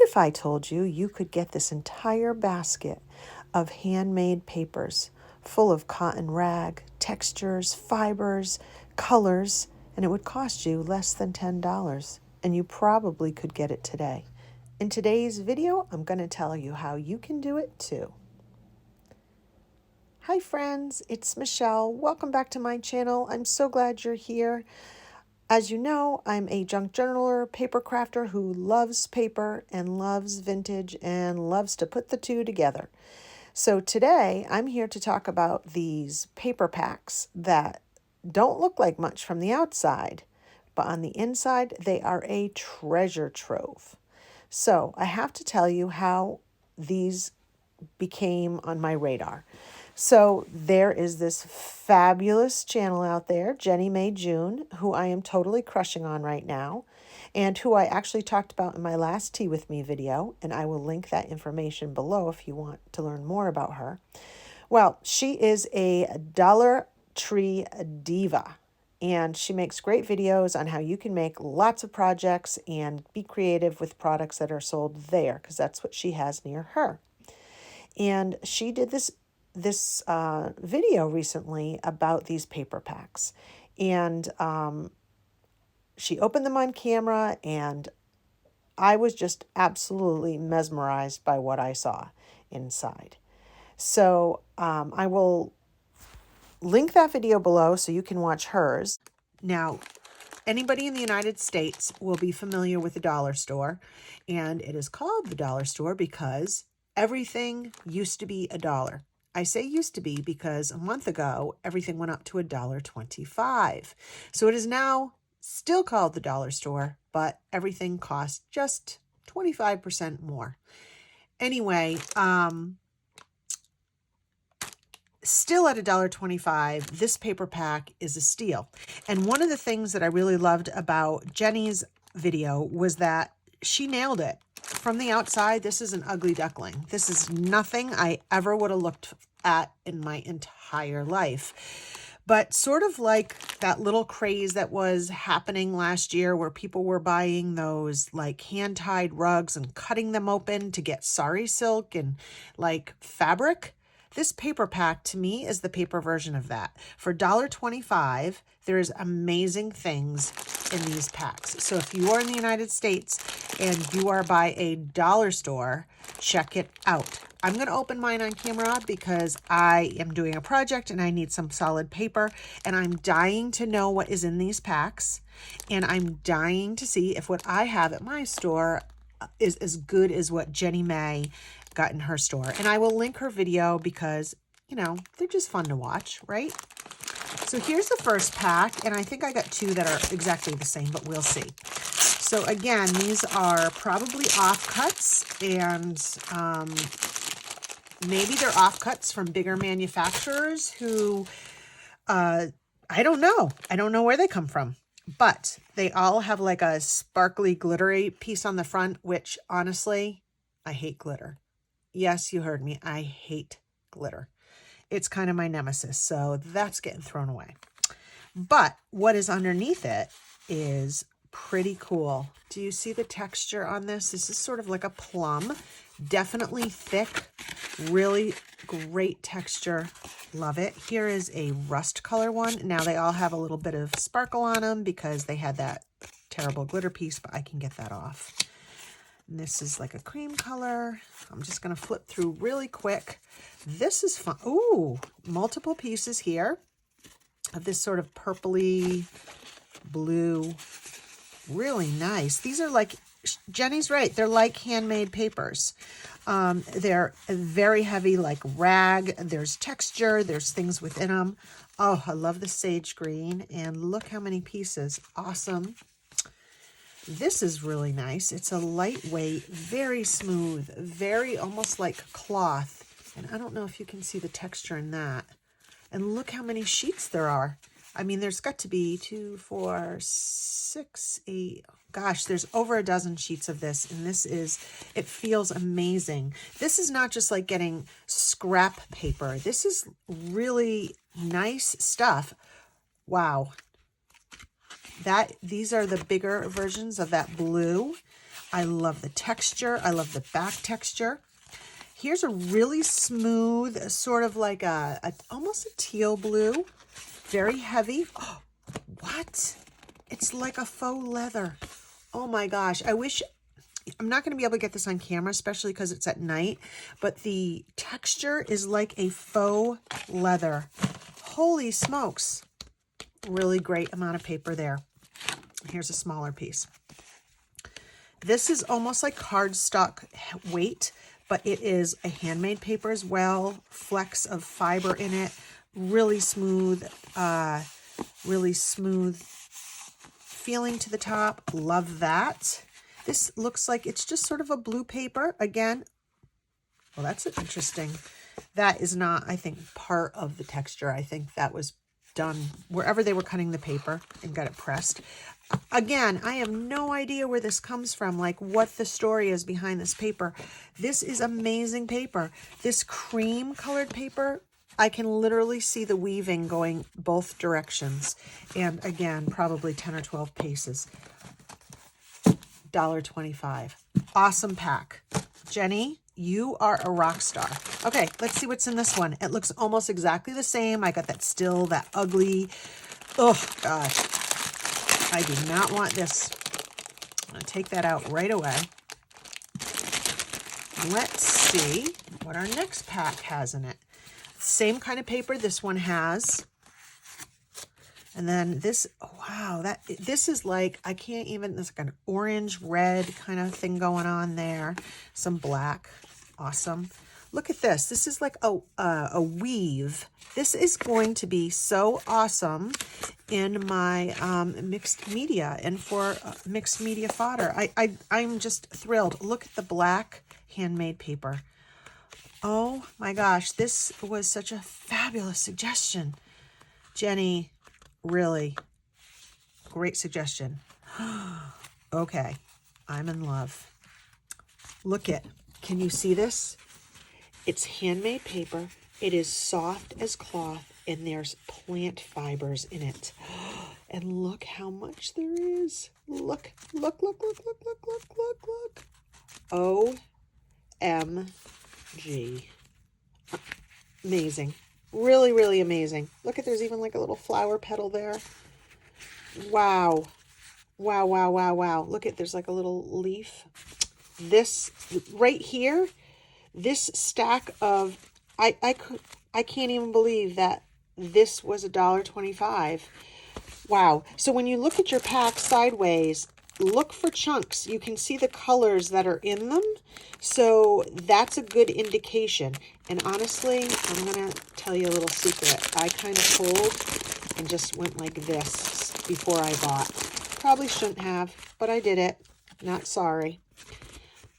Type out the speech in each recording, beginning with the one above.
if I told you you could get this entire basket of handmade papers full of cotton rag, textures, fibers, colors, and it would cost you less than $10, and you probably could get it today. In today's video, I'm going to tell you how you can do it too. Hi friends, it's Michelle. Welcome back to my channel. I'm so glad you're here. As you know, I'm a junk journaler, paper crafter who loves paper and loves vintage and loves to put the two together. So today I'm here to talk about these paper packs that don't look like much from the outside, but on the inside they are a treasure trove. So I have to tell you how these became on my radar. So there is this fabulous channel out there, Jennie Mae June, who I am totally crushing on right now, and who I actually talked about in my last Tea With Me video, and I will link that information below if you want to learn more about her. Well, she is a Dollar Tree diva, and she makes great videos on how you can make lots of projects and be creative with products that are sold there, because that's what she has near her. And she did this video recently about these paper packs, and she opened them on camera, and I was just absolutely mesmerized by what I saw inside. So I will link that video below so you can watch hers. Now, anybody in the United States will be familiar with the dollar store, and it is called the dollar store because everything used to be $1. I say used to be because a month ago, everything went up to $1.25. So it is now still called the dollar store, but everything costs just 25% more. Anyway, still at $1.25, this paper pack is a steal. And one of the things that I really loved about Jenny's video was that she nailed it. From the outside, this is an ugly duckling. This is nothing I ever would have looked at in my entire life. But sort of like that little craze that was happening last year where people were buying those like hand-tied rugs and cutting them open to get sari silk and like fabric. This paper pack to me is the paper version of that. For $1.25, there's amazing things in these packs. So if you are in the United States and you are by a dollar store, check it out. I'm going to open mine on camera because I am doing a project and I need some solid paper, and I'm dying to know what is in these packs, and I'm dying to see if what I have at my store is as good as what Jennie Mae got in her store. And I will link her video because, you know, they're just fun to watch, right? So here's the first pack, and I think I got two that are exactly the same, but we'll see. So again, these are probably offcuts, and maybe they're offcuts from bigger manufacturers who, I don't know. I don't know where they come from, but they all have like a sparkly, glittery piece on the front, which honestly, I hate glitter. Yes, you heard me. I hate glitter. It's kind of my nemesis, so that's getting thrown away. But what is underneath it is pretty cool. Do you see the texture on this? This is sort of like a plum, definitely thick, really great texture. Love it. Here is a rust color one. Now they all have a little bit of sparkle on them because they had that terrible glitter piece, but I can get that off. And this is like a cream color. I'm just going to flip through really quick. This is fun. Ooh, multiple pieces here of this sort of purpley blue. Really nice. These are like, Jenny's right, they're like handmade papers. They're very heavy, like rag. There's texture. There's things within them. Oh, I love the sage green. And look how many pieces. Awesome. This is really nice. It's a lightweight, very smooth, very almost like cloth. And I don't know if you can see the texture in that. And look how many sheets there are. I mean, there's got to be 2, 4, 6, 8. Gosh, there's over a dozen sheets of this. And this is, it feels amazing. This is not just like getting scrap paper. This is really nice stuff. Wow. These are the bigger versions of that blue. I love the texture. I love the back texture. Here's a really smooth, sort of like almost a teal blue, very heavy. Oh, what? It's like a faux leather. Oh my gosh. I wish, I'm not going to be able to get this on camera, especially because it's at night, but the texture is like a faux leather. Holy smokes. Really great amount of paper there. Here's a smaller piece. This is almost like cardstock weight, but it is a handmade paper as well. Flecks of fiber in it. Really smooth feeling to the top. Love that. This looks like it's just sort of a blue paper. Again, well, that's interesting. That is not, I think, part of the texture. I think that was done wherever they were cutting the paper and got it pressed. Again, I have no idea where this comes from, like what the story is behind this paper. This is amazing paper. This cream colored paper, I can literally see the weaving going both directions. And again, probably 10 or 12 pieces. $1.25. Awesome pack. Jenny, you are a rock star. Okay, let's see what's in this one. It looks almost exactly the same. I got that still, that ugly. Oh, gosh. I do not want this. I'm going to take that out right away. Let's see what our next pack has in it. Same kind of paper this one has. And then this, wow, this is like, I can't even, there's like an orange, red kind of thing going on there. Some black. Awesome. Look at this. This is like a weave. This is going to be so awesome in my mixed media and for mixed media fodder. I'm just thrilled. Look at the black handmade paper. Oh my gosh, this was such a fabulous suggestion. Jenny, really great suggestion. Okay, I'm in love. Look at, can you see this? It's handmade paper. It is soft as cloth, and there's plant fibers in it. And look how much there is. Look, look, look, look, look, look, look, look, look. OMG. Amazing. Really, really amazing. Look at, there's even like a little flower petal there. Wow. Wow, wow, wow, wow. Look at, there's like a little leaf. This right here, this stack of, I can't even believe that this was $1.25. Wow. So when you look at your pack sideways, look for chunks. You can see the colors that are in them. So that's a good indication. And honestly, I'm going to tell you a little secret. I kind of pulled and just went like this before I bought. Probably shouldn't have, but I did it. Not sorry.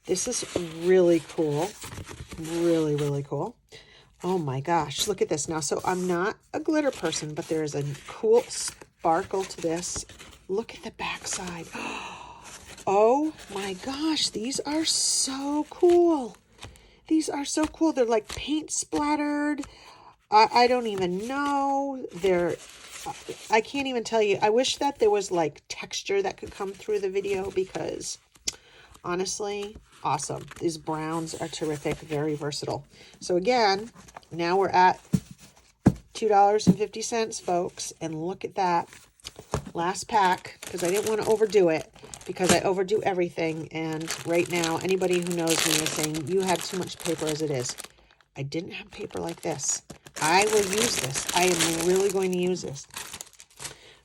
This is really cool. Really, really cool. Oh my gosh, look at this now. So I'm not a glitter person, but there is a cool sparkle to this. Look at the backside. Oh my gosh, these are so cool. These are so cool. They're like paint splattered. I don't even know. I can't even tell you. I wish that there was like texture that could come through the video because honestly, awesome. These browns are terrific, very versatile. So again, now we're at $2.50, folks. And look at that. Last pack, because I didn't want to overdo it, because I overdo everything. And right now, anybody who knows me is saying, you have too much paper as it is. I didn't have paper like this. I will use this. I am really going to use this.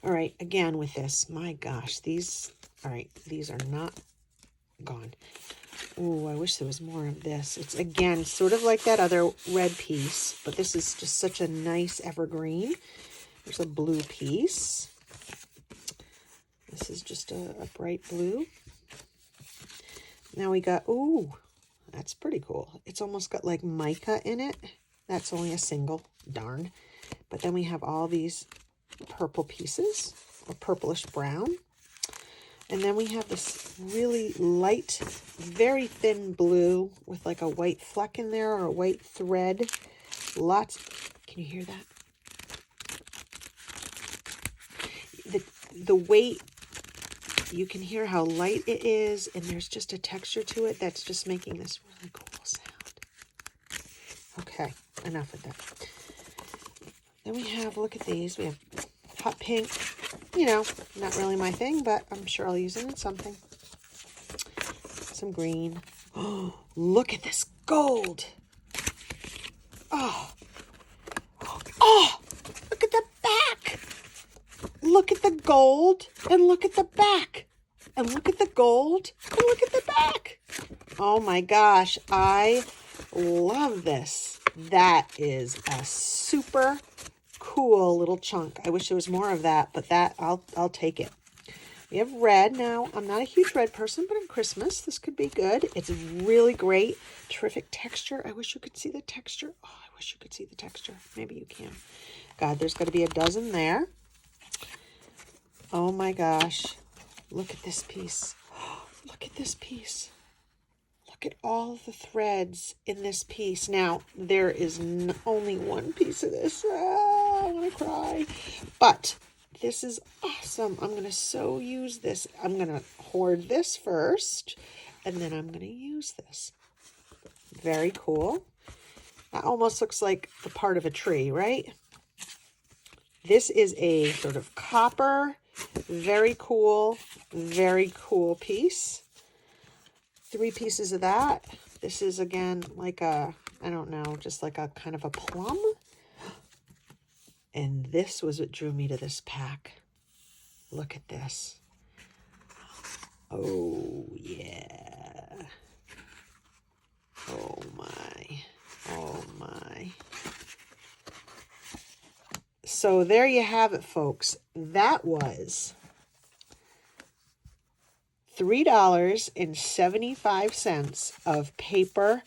All right, again with this. My gosh, these, all right, these are not gone. Oh, I wish there was more of this. It's, again, sort of like that other red piece, but this is just such a nice evergreen. There's a blue piece. This is just a bright blue. Now we got, ooh, that's pretty cool. It's almost got like mica in it. That's only a single, darn. But then we have all these purple pieces, or purplish brown. And then we have this really light, very thin blue with like a white fleck in there or a white thread. Lots, can you hear that? The weight you can hear how light it is, and there's just a texture to it that's just making this really cool sound. Okay, enough of that. Then we have, look at these. We have hot pink. You know, not really my thing, but I'm sure I'll use it in something. Some green. Oh, look at this gold. Oh, oh, look at the back. Look at the gold and look at the back. And look at the gold and look at the back. Oh my gosh, I love this. That is a super cool little chunk. I wish there was more of that, but that I'll take it. We have red. Now, I'm not a huge red person, but on Christmas, this could be good. It's really great. Terrific texture. I wish you could see the texture. Oh, I wish you could see the texture. Maybe you can. God, there's got to be a dozen there. Oh my gosh. Look at this piece. Look at this piece. Look at all the threads in this piece. Now, there is only one piece of this. I want to cry. But this is awesome. I'm going to so use this. I'm going to hoard this first, and then I'm going to use this. Very cool. That almost looks like the part of a tree, right? This is a sort of copper, very cool piece. 3 pieces of that. This is, again, like a, I don't know, just like a kind of a plum. And this was what drew me to this pack. Look at this. Oh, yeah. Oh, my. Oh, my. So there you have it, folks. That was $3.75 of paper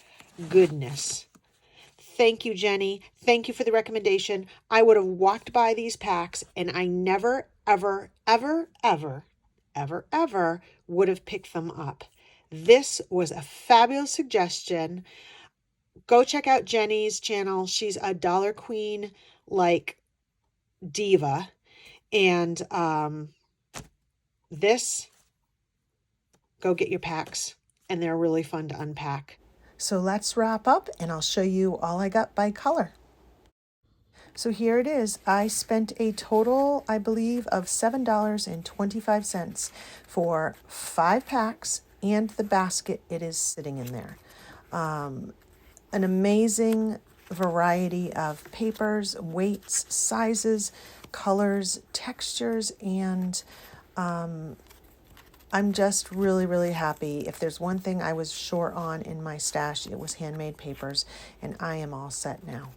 goodness. Thank you, Jenny. Thank you for the recommendation. I would have walked by these packs and I never, ever, ever, ever, ever, ever would have picked them up. This was a fabulous suggestion. Go check out Jenny's channel. She's a Dollar Queen like diva. And this, go get your packs. And they're really fun to unpack. So let's wrap up and I'll show you all I got by color. So here it is. I spent a total, I believe, of $7.25 for 5 packs and the basket it is sitting in there. An amazing variety of papers, weights, sizes, colors, textures, and I'm just really, really happy. If there's one thing I was short on in my stash, it was handmade papers, and I am all set now.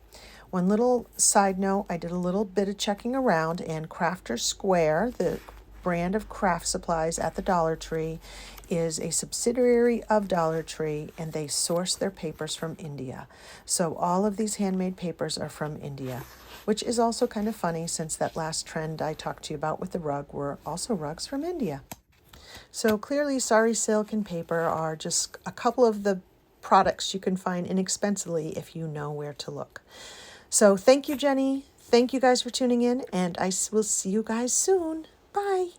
One little side note, I did a little bit of checking around, and Crafter Square, the brand of craft supplies at the Dollar Tree, is a subsidiary of Dollar Tree, and they source their papers from India. So all of these handmade papers are from India, which is also kind of funny since that last trend I talked to you about with the rug were also rugs from India. So clearly, Sari Silk and paper are just a couple of the products you can find inexpensively if you know where to look. So thank you, Jenny. Thank you guys for tuning in, and I will see you guys soon. Bye.